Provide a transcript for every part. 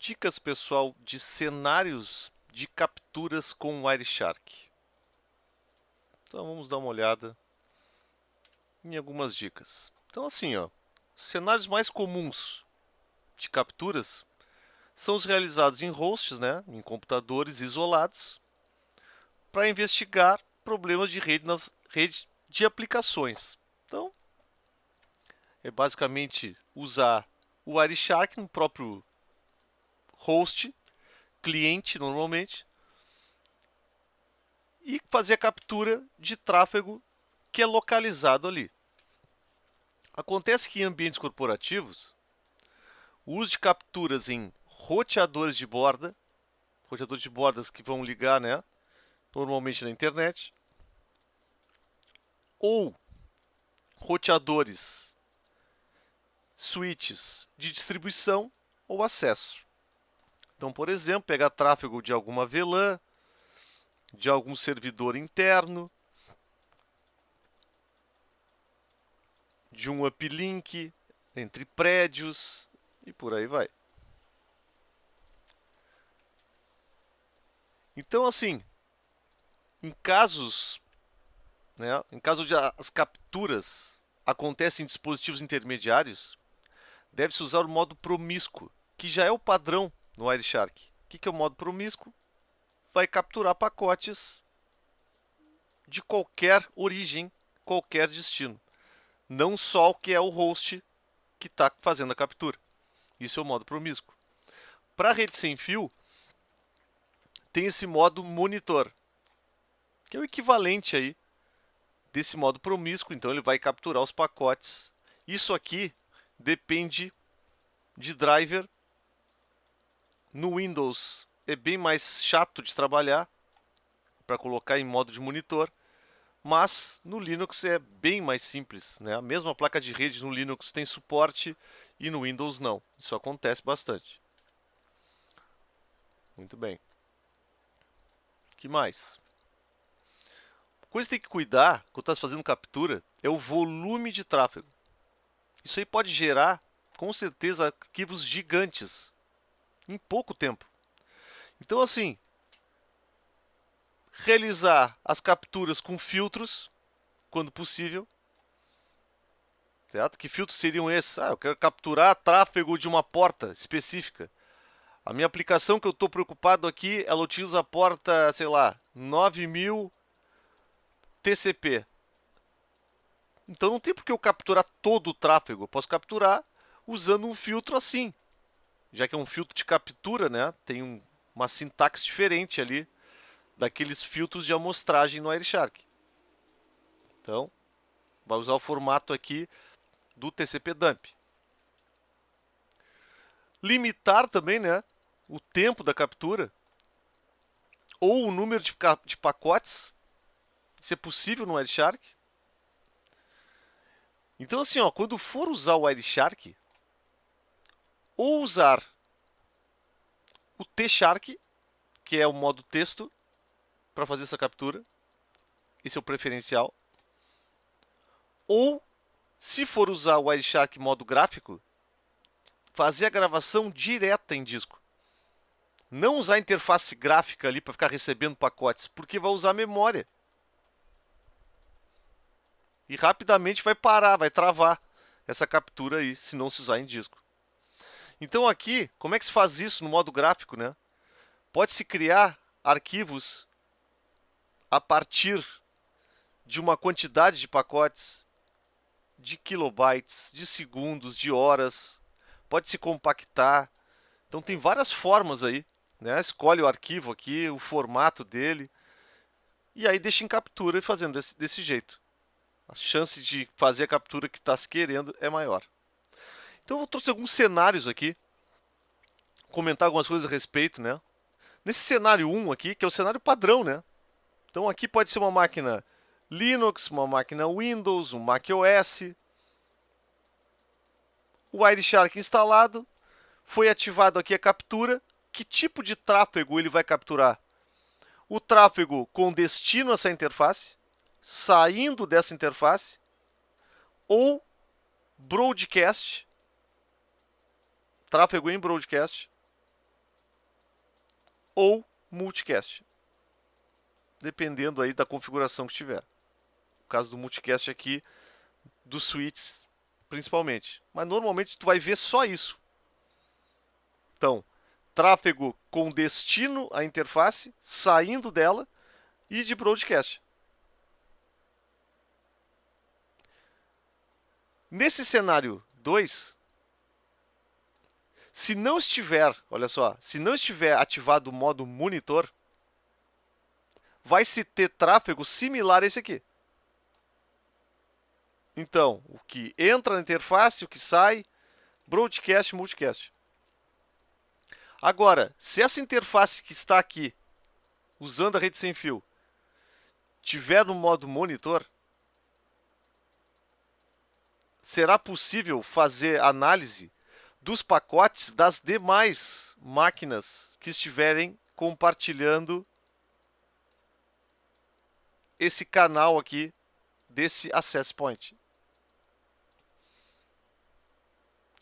dicas, pessoal, de cenários de capturas com Wireshark. Então vamos dar uma olhada em algumas dicas. Então assim, ó, cenários mais comuns de capturas são os realizados em hosts, né, em computadores isolados, para investigar problemas de rede nas redes de aplicações. Então, é basicamente usar o Wireshark no próprio host, cliente normalmente, e fazer a captura de tráfego que é localizado ali. Acontece que em ambientes corporativos, o uso de capturas em roteadores de bordas que vão ligar, né, normalmente na internet, ou roteadores, switches de distribuição ou acesso. Então, por exemplo, pegar tráfego de alguma VLAN, de algum servidor interno, de um uplink entre prédios e por aí vai. Então, assim, em casos, né, em caso de as capturas acontecem em dispositivos intermediários, deve-se usar o modo promíscuo, que já é o padrão no Wireshark. O que é o modo promíscuo? Vai capturar pacotes de qualquer origem, qualquer destino. Não só o que é o host que está fazendo a captura. Isso é o modo promíscuo. Para a rede sem fio, tem esse modo monitor, que é o equivalente aí desse modo promíscuo. Então ele vai capturar os pacotes. Isso aqui depende de driver. No Windows é bem mais chato de trabalhar para colocar em modo de monitor, mas no Linux é bem mais simples, né? A mesma placa de rede no Linux tem suporte e no Windows não. Isso acontece bastante. Muito bem. O que mais? Coisa que tem que cuidar quando está fazendo captura é o volume de tráfego. Isso aí pode gerar, com certeza, arquivos gigantes em pouco tempo. Então, assim, realizar as capturas com filtros, quando possível. Certo? Que filtros seriam esses? Eu quero capturar tráfego de uma porta específica. A minha aplicação que eu estou preocupado aqui, ela utiliza a porta, sei lá, 9000 TCP. Então não tem por que eu capturar todo o tráfego. Eu posso capturar usando um filtro assim. Já que é um filtro de captura, né? Tem uma sintaxe diferente ali daqueles filtros de amostragem no Wireshark. Então, vai usar o formato aqui do TCP dump. Limitar também, né, o tempo da captura ou o número de pacotes, se é possível no Wireshark. Então, assim, ó, quando for usar o Wireshark, ou usar o T-Shark, que é o modo texto, para fazer essa captura. Esse é o preferencial. Ou, se for usar o Wireshark modo gráfico, fazer a gravação direta em disco. Não usar a interface gráfica ali para ficar recebendo pacotes, porque vai usar memória. E rapidamente vai parar, vai travar essa captura aí, se não se usar em disco. Então aqui, como é que se faz isso no modo gráfico, né? Pode-se criar arquivos a partir de uma quantidade de pacotes, de kilobytes, de segundos, de horas. Pode-se compactar. Então tem várias formas aí, né? Escolhe o arquivo aqui, o formato dele, e aí deixa em captura e fazendo desse jeito. A chance de fazer a captura que está se querendo é maior. Então eu trouxe alguns cenários aqui, comentar algumas coisas a respeito, né? Nesse cenário 1 aqui, que é o cenário padrão, né? Então aqui pode ser uma máquina Linux, uma máquina Windows, um macOS. O Wireshark instalado, foi ativado aqui a captura. Que tipo de tráfego ele vai capturar? O tráfego com destino a essa interface, saindo dessa interface, ou broadcast, tráfego em broadcast, ou multicast, dependendo aí da configuração que tiver. No caso do multicast aqui, dos switches principalmente. Mas normalmente tu vai ver só isso. Então, tráfego com destino à interface, saindo dela e de broadcast. Nesse cenário 2, se não estiver, olha só, se não estiver ativado o modo monitor, vai se ter tráfego similar a esse aqui. Então, o que entra na interface, o que sai, broadcast, multicast. Agora, se essa interface que está aqui, usando a rede sem fio, tiver no modo monitor, será possível fazer análise dos pacotes das demais máquinas que estiverem compartilhando esse canal aqui desse access point.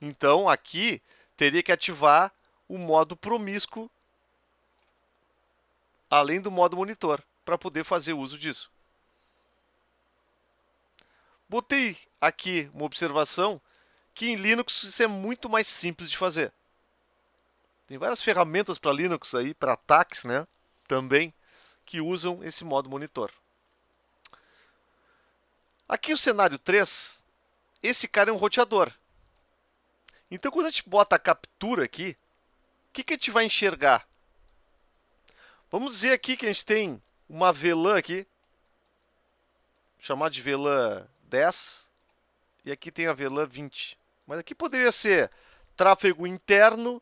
Então, aqui teria que ativar o modo promíscuo, além do modo monitor, para poder fazer uso disso. Botei aqui uma observação que em Linux isso é muito mais simples de fazer. Tem várias ferramentas para Linux aí, para ataques, né? Também, que usam esse modo monitor. Aqui o cenário 3, esse cara é um roteador. Então quando a gente bota a captura aqui, o que a gente vai enxergar? Vamos dizer aqui que a gente tem uma VLAN aqui, chamada de VLAN 10, e aqui tem a VLAN 20. Mas aqui poderia ser tráfego interno,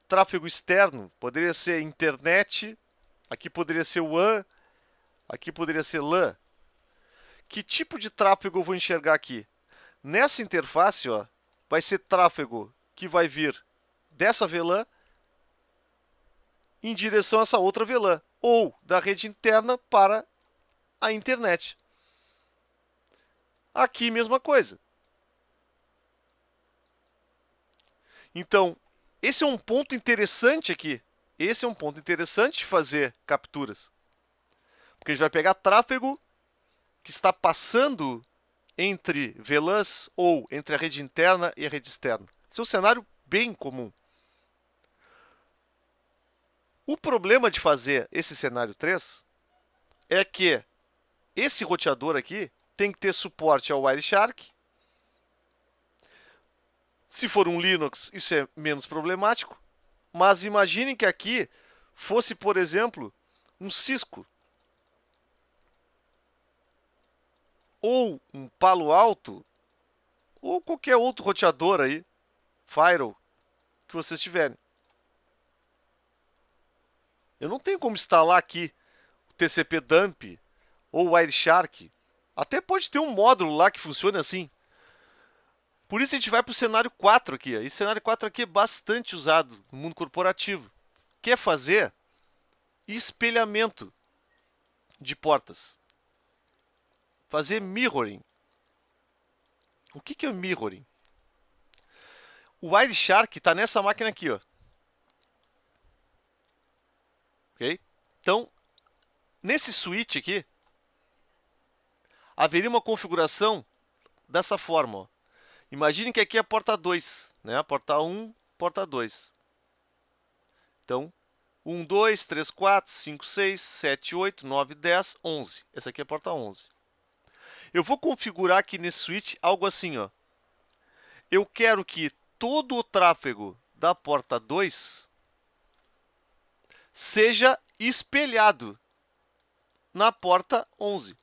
tráfego externo, poderia ser internet, aqui poderia ser WAN, aqui poderia ser LAN. Que tipo de tráfego eu vou enxergar aqui? Nessa interface, ó, vai ser tráfego que vai vir dessa VLAN em direção a essa outra VLAN, ou da rede interna para a internet. Aqui, mesma coisa. Então, esse é um ponto interessante aqui. Esse é um ponto interessante de fazer capturas. Porque a gente vai pegar tráfego que está passando entre VLANs ou entre a rede interna e a rede externa. Esse é um cenário bem comum. O problema de fazer esse cenário 3 é que esse roteador aqui tem que ter suporte ao Wireshark. Se for um Linux, isso é menos problemático. Mas imaginem que aqui fosse, por exemplo, um Cisco ou um Palo Alto ou qualquer outro roteador aí, Firewall, que vocês tiverem. Eu não tenho como instalar aqui o TCP Dump ou o Wireshark. Até pode ter um módulo lá que funcione assim. Por isso a gente vai para o cenário 4 aqui. Esse cenário 4 aqui é bastante usado no mundo corporativo. Quer fazer espelhamento de portas. Fazer mirroring. O que é o mirroring? O Wireshark está nessa máquina aqui, ó. Ok? Então, nesse switch aqui, haveria uma configuração dessa forma, ó. Imagine que aqui é a porta 2, né? A porta 1, porta 2. Então, 1, 2, 3, 4, 5, 6, 7, 8, 9, 10, 11. Essa aqui é a porta 11. Eu vou configurar aqui nesse switch algo assim, ó. Eu quero que todo o tráfego da porta 2 seja espelhado na porta 11.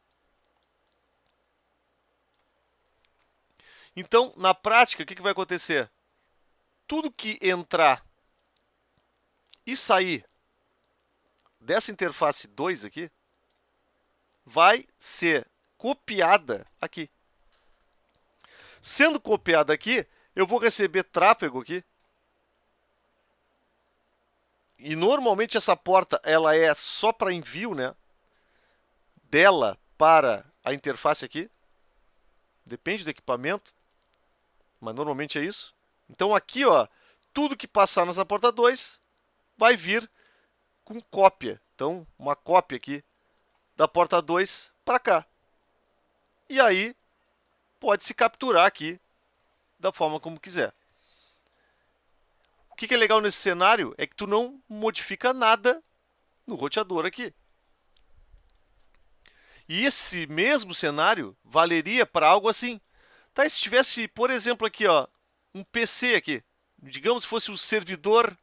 Então, na prática, o que vai acontecer? Tudo que entrar e sair dessa interface 2 aqui vai ser copiada aqui. Sendo copiada aqui, eu vou receber tráfego aqui. E normalmente essa porta ela é só para envio, né? Dela para a interface aqui. Depende do equipamento, mas normalmente é isso. Então aqui, ó, tudo que passar nessa porta 2 vai vir com cópia. Então, uma cópia aqui da porta 2 para cá. E aí, pode se capturar aqui da forma como quiser. O que é legal nesse cenário é que tu não modifica nada no roteador aqui. E esse mesmo cenário valeria para algo assim. Tá, se tivesse, por exemplo, aqui, ó, um PC aqui, digamos que fosse um servidor,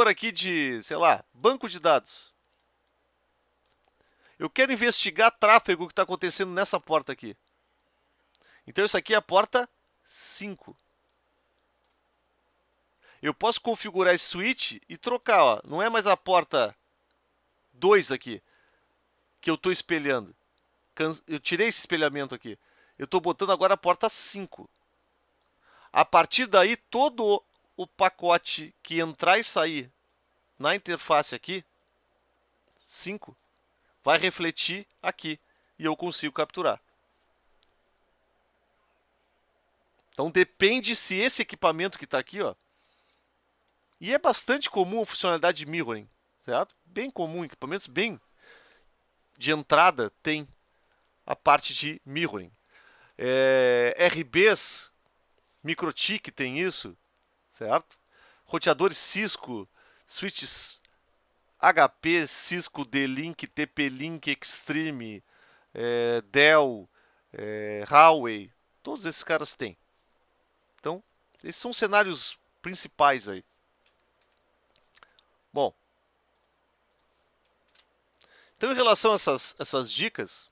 aqui de, sei lá, banco de dados. Eu quero investigar tráfego que está acontecendo nessa porta aqui. Então isso aqui é a porta 5. Eu posso configurar esse switch e trocar, ó. Não é mais a porta 2 aqui que eu estou espelhando. Eu tirei esse espelhamento aqui. Eu estou botando agora a porta 5. A partir daí, todo o pacote que entrar e sair na interface aqui, 5, vai refletir aqui e eu consigo capturar. Então depende se esse equipamento que está aqui, ó, e é bastante comum a funcionalidade de mirroring, certo? Bem comum, equipamentos bem de entrada tem a parte de mirroring. RBs, MikroTik tem isso, certo? Roteadores Cisco, switches HP, Cisco, D-Link, TP-Link, Extreme, Dell, Huawei, todos esses caras têm. Então, esses são cenários principais aí. Bom, então em relação a essas dicas,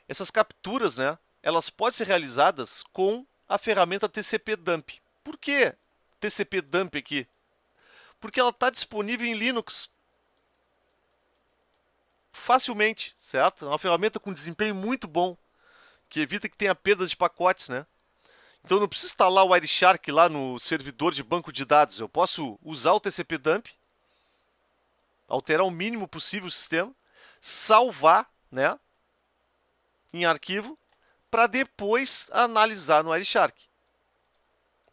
essas capturas, né, elas podem ser realizadas com a ferramenta TCP Dump. Por que TCP Dump aqui? Porque ela está disponível em Linux facilmente, certo? É uma ferramenta com desempenho muito bom, que evita que tenha perda de pacotes, né? Então eu não preciso instalar o Wireshark lá no servidor de banco de dados. Eu posso usar o TCP Dump, alterar o mínimo possível o sistema, salvar, né, em arquivo, para depois analisar no Wireshark.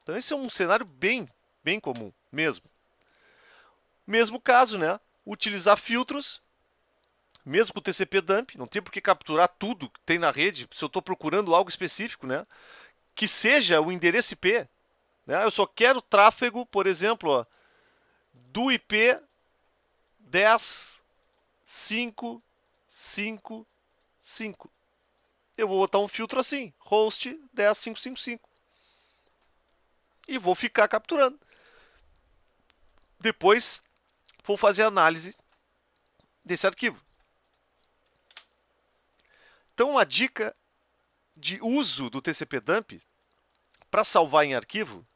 Então esse é um cenário bem comum mesmo. Mesmo caso, né, utilizar filtros, mesmo com o TCP Dump, não tem por que capturar tudo que tem na rede, se eu estou procurando algo específico, né, que seja o endereço IP. Né, eu só quero tráfego, por exemplo, ó, do IP 10.5.5.5. Eu vou botar um filtro assim, host 10.5.5.5. E vou ficar capturando. Depois vou fazer análise desse arquivo. Então, a dica de uso do TCP Dump para salvar em arquivo,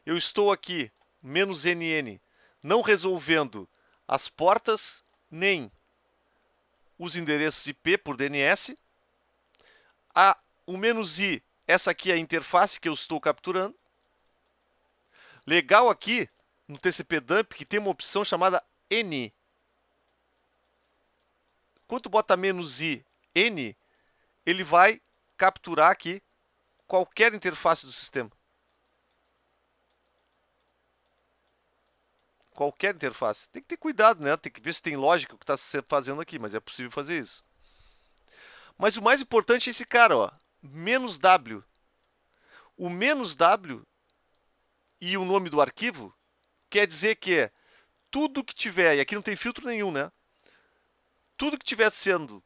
eu estou aqui, -nn, não resolvendo as portas nem os endereços IP por DNS. O -i, essa aqui é a interface que eu estou capturando. Legal aqui no TCP Dump que tem uma opção chamada N. Quando tu bota -i, N, ele vai capturar aqui qualquer interface do sistema. Qualquer interface. Tem que ter cuidado, né? Tem que ver se tem lógica o que está se fazendo aqui, mas é possível fazer isso. Mas o mais importante é esse cara, ó, -w. O -w e o nome do arquivo quer dizer que tudo que tiver, e aqui não tem filtro nenhum, né? Tudo que estiver sendo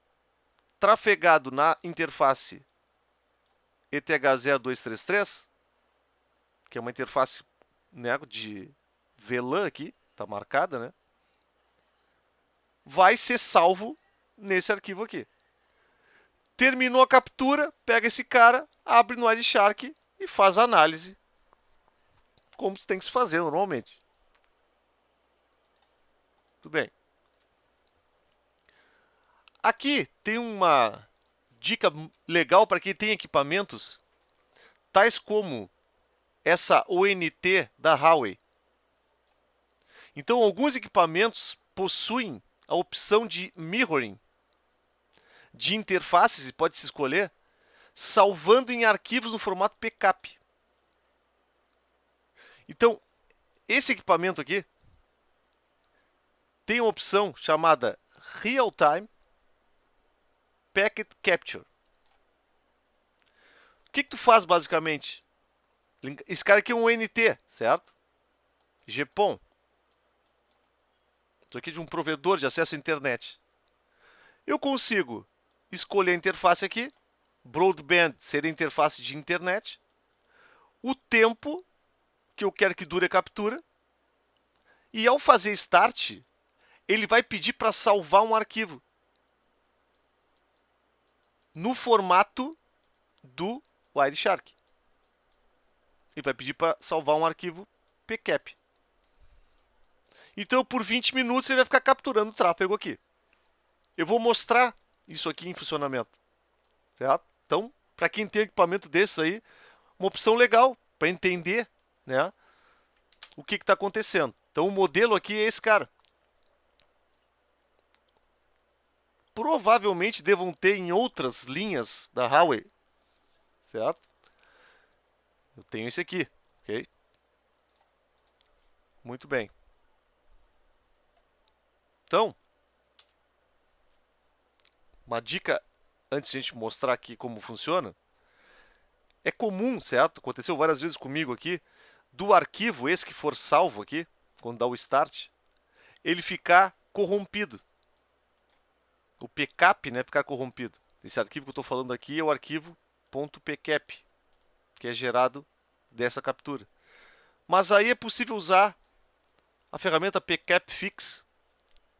trafegado na interface ETH0233, que é uma interface, né, de VLAN aqui, está marcada, né? Vai ser salvo nesse arquivo aqui. Terminou a captura, pega esse cara, abre no Wireshark e faz a análise como tem que se fazer normalmente. Tudo bem. Aqui tem uma dica legal para quem tem equipamentos, tais como essa ONT da Huawei. Então, alguns equipamentos possuem a opção de mirroring de interfaces, e pode se escolher, salvando em arquivos no formato PCAP. Então, esse equipamento aqui tem uma opção chamada Real Time Packet Capture. O que tu faz basicamente? Esse cara aqui é um NT, certo? GPON. Isso aqui é de um provedor de acesso à internet. Eu consigo escolher a interface aqui. Broadband seria a interface de internet. O tempo que eu quero que dure a captura. E ao fazer Start, ele vai pedir para salvar um arquivo. No formato do Wireshark. Ele vai pedir para salvar um arquivo PCAP. Então, por 20 minutos, ele vai ficar capturando o tráfego aqui. Eu vou mostrar isso aqui em funcionamento. Certo? Então, para quem tem equipamento desse aí, uma opção legal para entender, né, o que está acontecendo. Então, o modelo aqui é esse cara. Provavelmente devam ter em outras linhas da Huawei. Certo? Eu tenho esse aqui, ok? Muito bem. Então, uma dica antes de a gente mostrar aqui como funciona. É comum, certo? Aconteceu várias vezes comigo aqui, do arquivo, esse que for salvo aqui, quando dá o start, ele ficar corrompido. O PCAP, né, ficar corrompido. Esse arquivo que eu estou falando aqui é o arquivo .pcap, que é gerado dessa captura. Mas aí é possível usar a ferramenta PCAP Fix.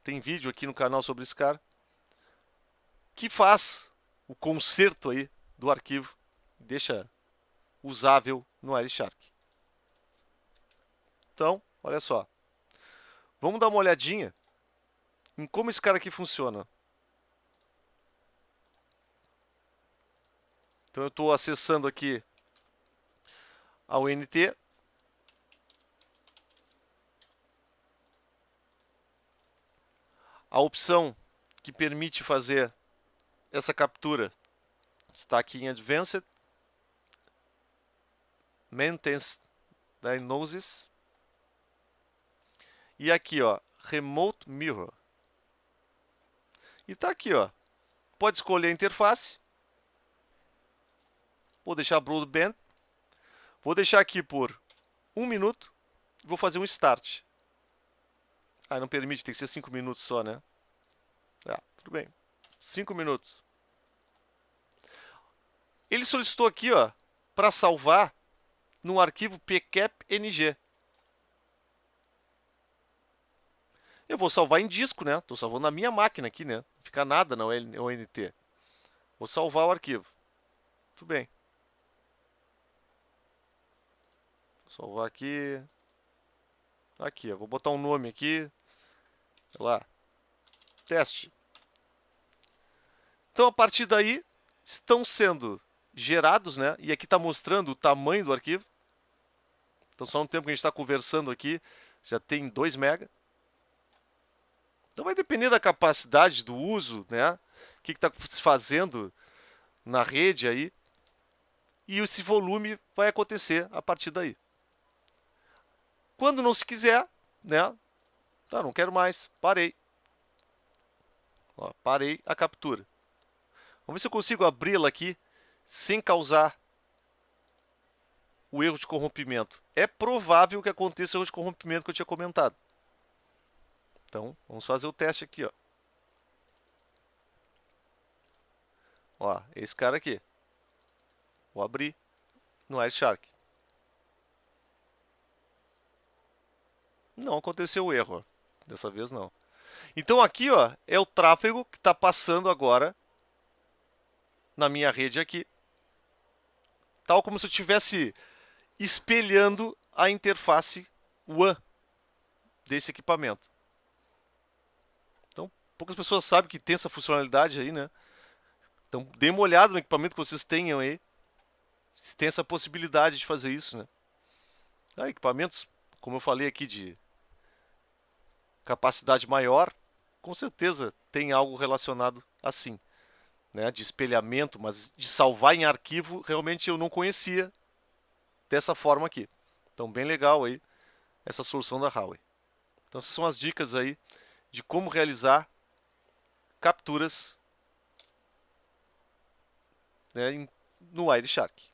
Tem vídeo aqui no canal sobre esse cara, que faz o conserto aí do arquivo, deixa usável no Wireshark. Então, olha só. Vamos dar uma olhadinha em como esse cara aqui funciona. Então eu estou acessando aqui ao NT. A opção que permite fazer essa captura está aqui em Advanced. Maintenance Diagnosis. E aqui, ó, Remote Mirror. E tá aqui, ó. Pode escolher a interface. Vou deixar Broadband. Vou deixar aqui por 1 minuto. Vou fazer um Start. Ah, não permite, tem que ser 5 minutos só, né? Ah, tudo bem. 5 minutos. Ele solicitou aqui, ó, para salvar num arquivo PCAP-NG. Eu vou salvar em disco, né? Estou salvando na minha máquina aqui, né? Não fica nada na ONT. Vou salvar o arquivo. Tudo bem. Vou salvar aqui. Aqui, ó. Vou botar um nome aqui. Sei lá. Teste. Então, a partir daí, estão sendo gerados, né? E aqui está mostrando o tamanho do arquivo. Então, só no tempo que a gente está conversando aqui, já tem 2 MB. Então, vai depender da capacidade do uso, né? O que está se fazendo na rede aí. E esse volume vai acontecer a partir daí. Quando não se quiser, né? Tá, não quero mais. Parei. Ó, parei a captura. Vamos ver se eu consigo abri-la aqui sem causar o erro de corrompimento. É provável que aconteça o erro de corrompimento que eu tinha comentado. Então, vamos fazer o teste aqui, ó. Ó, esse cara aqui. Vou abrir no Wireshark. Não aconteceu o erro, ó. Dessa vez não. Então aqui, ó, é o tráfego que está passando agora na minha rede aqui. Tal como se eu estivesse espelhando a interface WAN desse equipamento. Então, poucas pessoas sabem que tem essa funcionalidade aí, né? Então, dê uma olhada no equipamento que vocês tenham aí. Se tem essa possibilidade de fazer isso, né? Equipamentos, como eu falei aqui, de capacidade maior, com certeza tem algo relacionado assim, né? De espelhamento, mas de salvar em arquivo, realmente eu não conhecia dessa forma aqui. Então, bem legal aí essa solução da Huawei. Então, essas são as dicas aí de como realizar capturas, né, no Wireshark.